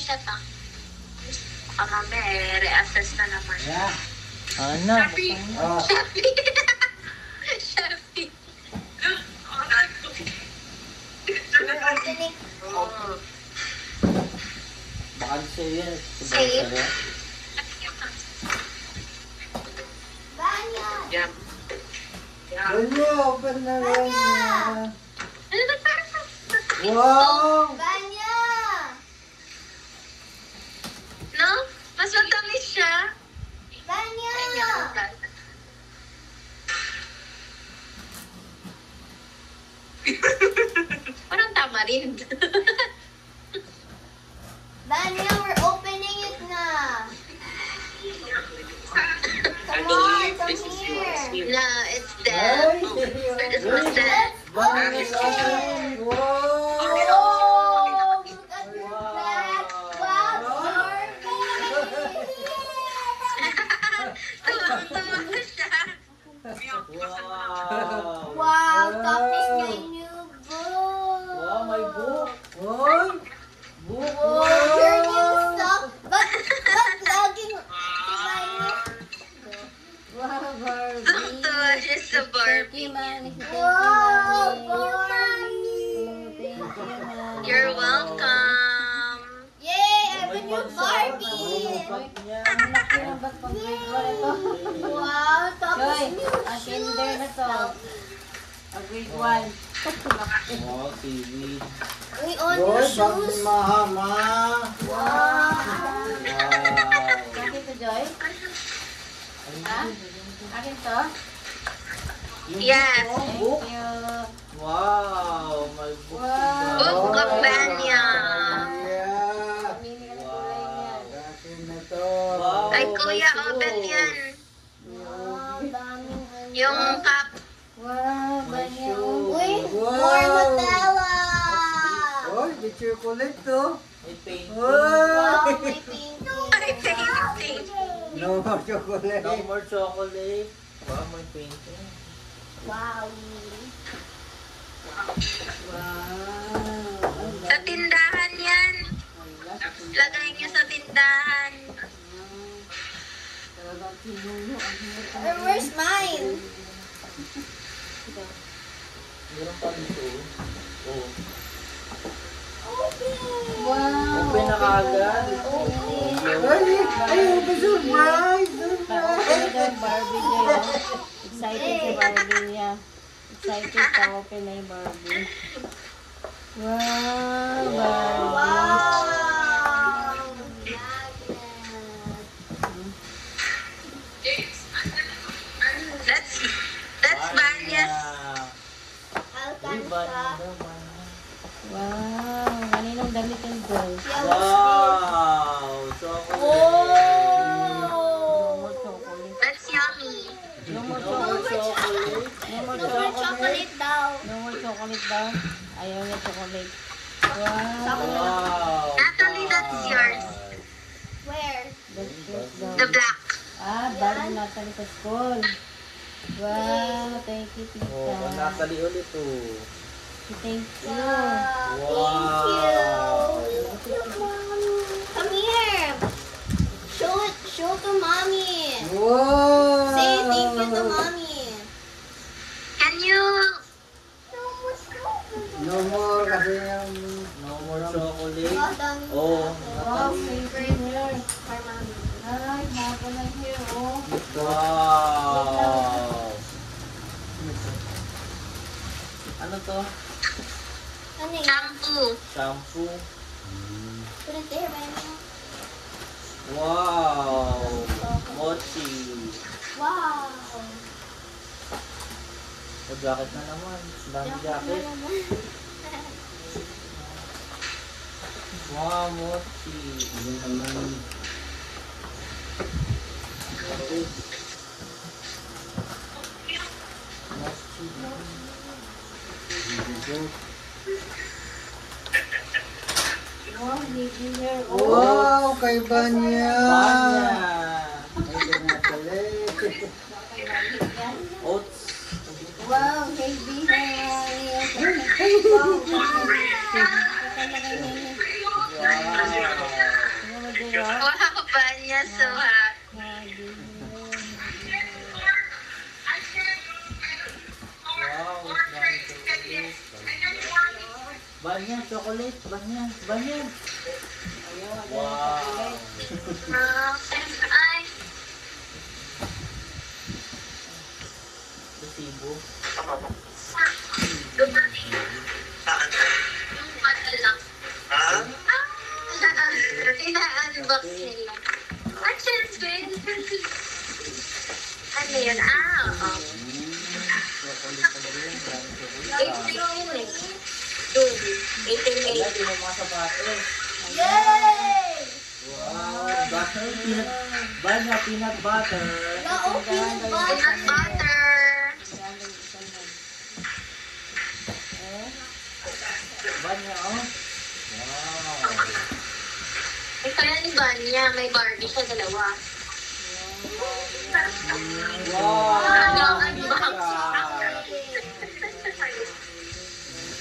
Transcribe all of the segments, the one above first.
siya ta. Baka mamaya, reassess na naman. Yeah. Ano? Shopee. Oh. Shopee. Shopee. We're opening. Oh. Baka sa'yo yan. Safe. Vanya! Yum. Vanya, open na Vanya. Ano ba parang Wow! Vanya! no? Mas matamis siya. Vanya! Ay, meron ka. Parang tamarind. Vanya, we're opening it na. Come on, come here. No, it's the... Ay, This was the... Vanya, wow! Oh, look at that. Wow, Tuwang-tuwa siya. Wow! wow, tapos my new book. Wow, may book! Oy! Book! Oh, your new stuff. But laging Wow, Barbie. Tuwang-tuwa siya sa Barbie. Thank you, Mami. wow, Barbie. Thank you, Mami. You're welcome. Yay, I have a new Barbie. Ang laki ng bag pang grade 1 ito. Wow, tapos Joy, new ang kinder na to. Ang grade 1. Wow, seaweed. We own new Boy, bag shoes. ni Mahama. Wow. Wow! Akin to, Joy? Ha? Akin to? Yes. Thank you. Wow! May book. Wow. Book of Vanya. Yeah. Mini ka ng kulay niyan. Akin na to. Wow. Ay, kuya, open yan. Wow, daming ano. Yung cup. Wow, Banya. Uy, Wow. more Nutella. Oy, di chocolate to. May paint. Wow, Oy! may painting. Ay, painting. No more chocolate. No more chocolate. Wow, may painting. Wow. Sa tindahan yan. Lagay niyo sa tindahan. Talagang pinuno ang hirap. Where's mine? Meron pa dito. Oh. Open. Wow. Open na kagad. Ay, open surprise! Pa-open na daw yung Barbie niya. Excited si Barbie niya. Excited pa-open na yung Barbie. Wow, Barbie. Wow. That's Vanya's. Alcanza. Wow, kaninong damit yung girl? Wow! Chocolate! No more chocolate. That's yummy. No more No more chocolate. chocolate. No more No more chocolate. chocolate daw. No more chocolate daw. Ayaw niya chocolate. Wow. Wow! Natalie, that's yours. Where? That's yours daw. The black. Ah, bago Natalie sa school. Wow, thank you, Oh, tita. Natalie ulit oh. Thank you. Wow. Wow. Thank you, Mommy. Come here. Show to Mommy. Wow! Say thank you to Mommy. Can you... No more kasi yung... No more chocolate. Wow, dami. Oh, Wow, Natalie. favorite hair. Ay, haba ng hair, oh. Wow! Ano to? Ano yun? Shampoo. Shampoo. Put it there, Mommy. Wow! Mochi. Wow. O, jacket na naman. Dami jacket. Wow, mochi. Wow, baby hair, oh. Wow, kay Vanya! Vanya. Ay, Natalie. Oats. Wow, baby hair. Wow. Wow. Joy, oh. Wow, Vanya, so happy. Happy. Wow, dami chocolate. Banya, chocolate. Banya, banya. Ayun, Wow. Ay, Resibo. dumating. Yung ano lang. Ina-unbox nila. Ah, syempre. Ano yun? Ah, oo. Chocolate pala rin. Dami chocolate. 18 eh. June. 18 May. Wala, di mo mga sapatos. Yay! Wow, butter, peanut, Banya, peanut butter. No, peanut butter. Peanut butter. Banya, oh. Wow. Ito yan ni Vanya. May Barbie siya, dalawa. Wow. Unbox.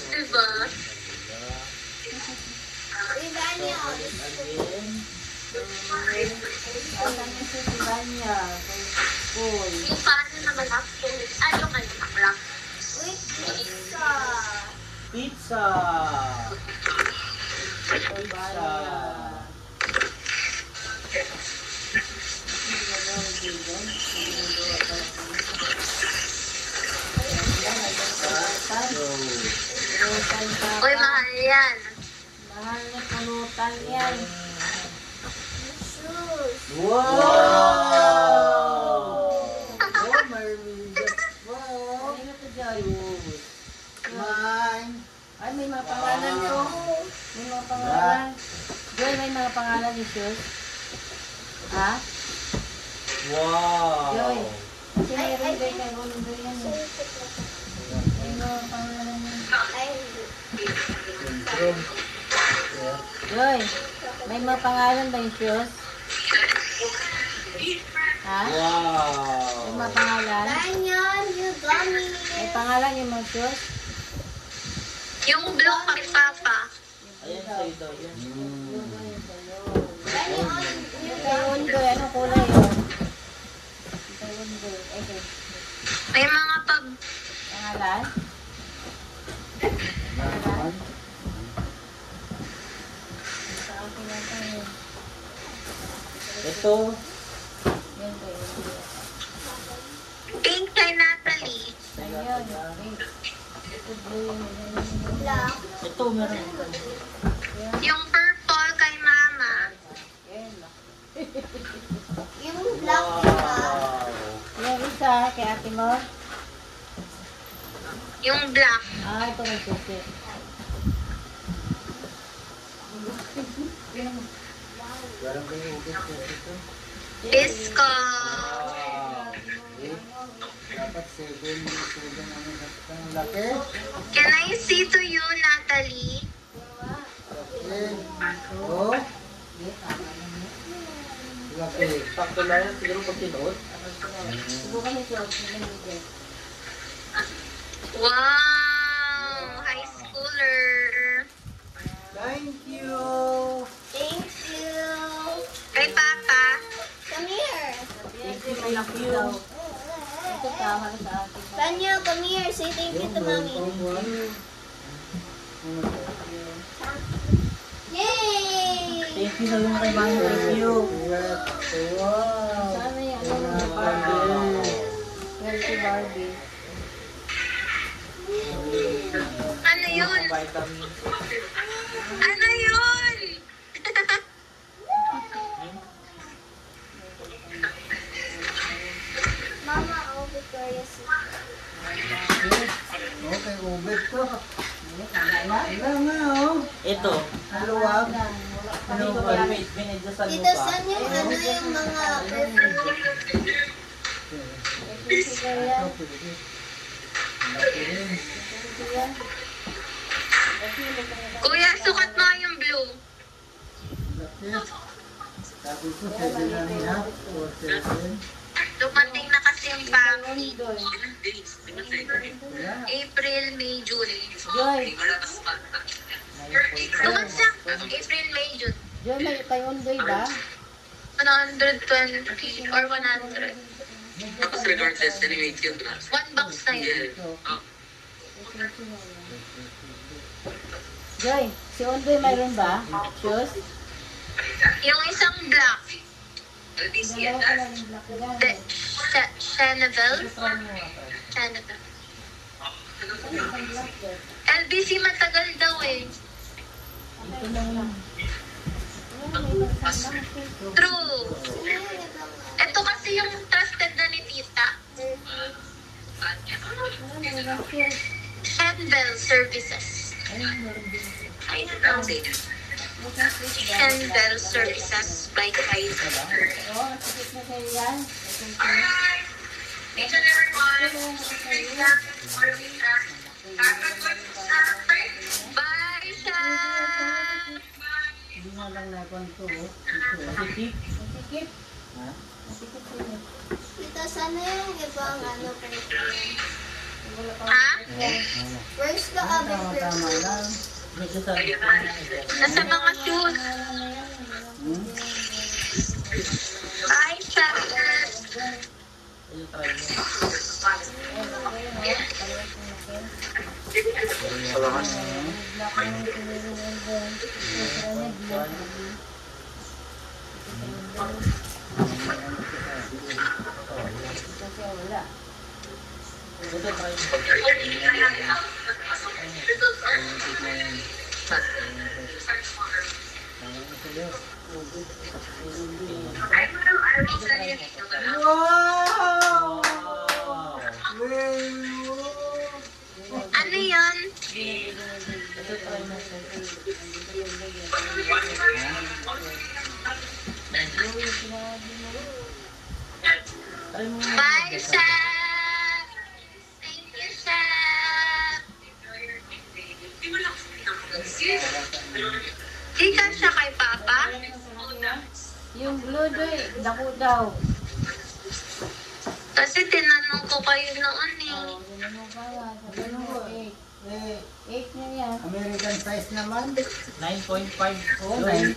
Diba? Ivania. Again. Asan na si Banya? Cool. Yung paano naman ako? Ano ka naman? With pizza. Pizza. Pizza. Uy, mahal yan. Mahal na pulutan yan. Shoes. Wow! Oh, Marvin. Wow. Ano ito, Joy? Mine. Ay, may mga pangalan to. May mga pangalan. Joy, may mga pangalan ni shoes. Ha? Wow! Joy. Kasi meron Joy kay Rolando yan eh. May mga pangalan yan. Ay, Joy, may mga pangalan ba yung shoes? Ha? Wow! May mga pangalan? Daniel, you got me. May pangalan yung mga shoes? Yung blue kay Papa. Ayan sa'yo daw yan. Daniel, you Yung kay got me. Undoy, anong kulay yun? Yung kay Undoy. Okay. May mga Pangalan? Pangalan? Sa akin yata yun. Ito. Yan kay Undoy. pink kay Natalie. Ayun, pink. Ito blue yun. Black. Ito, meron ito. Yung purple kay Mama. Yan. Yung black, diba? Yung isa kay ate mo? Yung black. Ah, ito may susi. Parang kayo ulit ko ito. Disco. Wow! Dapat 7 ano ang laki. Can I see to you, Natalie? Okay. Oh, laki. Sakto lang yan, siguro pag sinuot. Subukan ni George. Nalagay. Wow! High schooler. Thank you. Thank you. Kay Papa. Come here. Thank you. Ito tama na sa akin. Daniel, come here. Say thank you to mommy. Yay! Thank you sa yung kay Banya. Thank you. Wow. Sana yung ano na Wow. Healthy Barbie. Ano yun? Vitamins. Ano yun? Mama, oh, Victoria's Secret. Okay, ubit to. Tama na? Wala nga oh. Ito. Maluwag. Ano ba? Binidyasan mo Dito, pa. saan yung ano yung mga perfume? Ito yan. Kuya, sukat mo yung blue. Laki. Sabi ko, 7 lang niya. 4, 7. Dumating na kasi yung package. Undoy. Wala. April, May, June. Joy. Dumating siya. April, May, June. Joy, may kay Undoy ba? 120 or 100. Tapos regardless, anyway, yun na. One box na yun. Joy, si Undoy mayroon ba? Shoes? Yung isang black. Dalawa ko lang yung black yan. Chanel. LBC matagal daw eh. Ito na lang. True. Ito kasi yung trusted na ni tita. Shenbell Services. Shenbell Services by Kaiser. Oo, sikit na kayo yan. Bye, Shan! Hindi nga lang nakuha ko. Positive. Sikit. Ha? Sikit sila. Tita, sana yung ibang ano perfume? Ha? Where's the other Tama perfume? lang. Medyo sa Nasa mga shoes. Hmm? Bye, Shan! Ayun, try mo. Ito, try mo. Wow! Wow! Ano yun? Ito, try mo. Try mo. Bye, Shan! Thank you, Shan! Di ka siya kay Papa? Yung blue doy, dako daw. Kasi tinanong ko kayo noon eh. Oh, ginano ka nga. Sabi mo, 8. Eh, 8 na yan. American size naman. 9.5. Oh, 9.5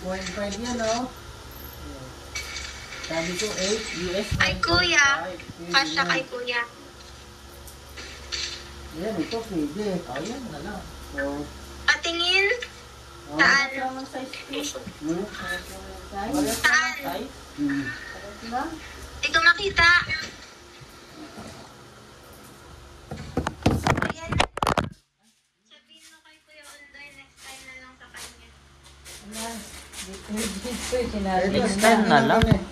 yan, oh. Sabi ko 8. US Ay, kuya. 9.5. Kasya kay kuya. Yan, ito pwede. Ayun na lang. Oh. Patingin. Oh. Saan? Tamang size 2. Hmm? Size? Saan? Size? Hmm. Diba? Hindi ko makita. Ayan. Sabihin mo kay Kuya Ondoy, next time na lang sa kanya. Ayan. Dito, sinabi Ito, niya. Next time na lang. eh.